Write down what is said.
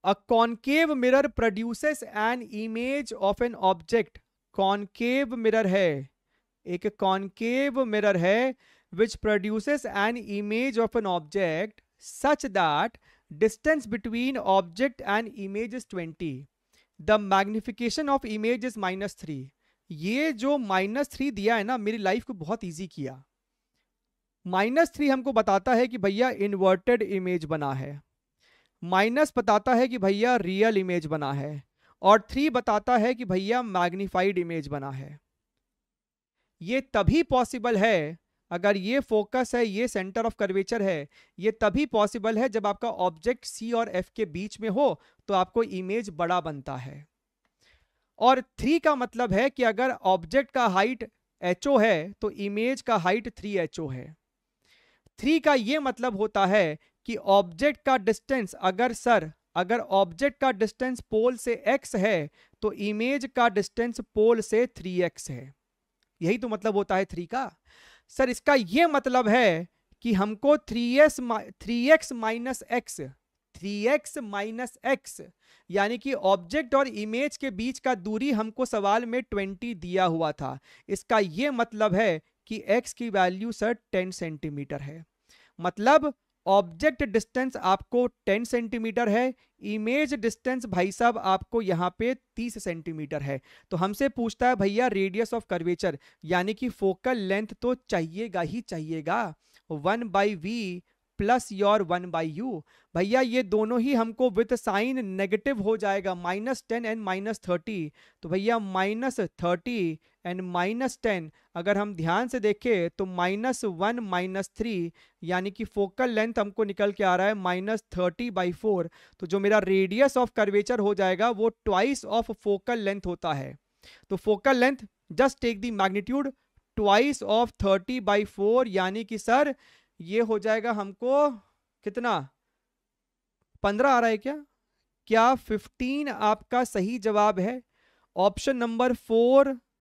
A concave mirror produces an image of an object, concave mirror है, एक concave mirror है which produces an image of an object such that distance between object and image is 20, the magnification of image is -3। ये जो -3 दिया है ना, मेरी life को बहुत ईजी किया। -3 हमको बताता है कि भैया इन्वर्टेड इमेज बना है, माइनस बताता है कि भैया रियल इमेज बना है, और 3 बताता है कि भैया मैग्निफाइड इमेज बना है। ये तभी पॉसिबल है, अगर ये फोकस है, ये सेंटर ऑफ कर्वेचर है, ये तभी पॉसिबल है जब आपका ऑब्जेक्ट सी और एफ के बीच में हो, तो आपको इमेज बड़ा बनता है। और 3 का मतलब है कि अगर ऑब्जेक्ट का हाइट HO है तो इमेज का हाइट 3HO है। 3 का ये मतलब होता है कि ऑब्जेक्ट का डिस्टेंस, अगर ऑब्जेक्ट का डिस्टेंस पोल से x है तो इमेज का डिस्टेंस पोल से 3x है। यही तो मतलब होता है 3 का। सर इसका ये मतलब है कि हमको 3x माइनस एक्स यानी कि ऑब्जेक्ट और इमेज के बीच का दूरी हमको सवाल में 20 दिया हुआ था। इसका ये मतलब है कि x की वैल्यू सर 10 सेंटीमीटर है। मतलब ऑब्जेक्ट डिस्टेंस आपको 10 सेंटीमीटर है, इमेज डिस्टेंस भाई साहब आपको यहां पे 30 सेंटीमीटर है। तो हमसे पूछता है भैया रेडियस ऑफ कर्वेचर, यानी कि फोकल लेंथ तो चाहिएगा ही चाहिएगा, 1/v प्लस योर 1/u। भैया ये दोनों ही हमको विथ साइन नेगेटिव हो जाएगा, -10 एंड -30। तो भैया -30 एंड -10 अगर हम ध्यान से देखें तो -1 -3, यानी कि फोकल लेंथ हमको निकल के आ रहा है -30/4। तो जो मेरा रेडियस ऑफ कर्वेचर हो जाएगा वो ट्वाइस ऑफ फोकल लेंथ होता है। तो focal length just take the magnitude twice of 30/4, यानी कि सर ये हो जाएगा हमको कितना, 15 आ रहा है क्या 15 आपका सही जवाब है। Option number 4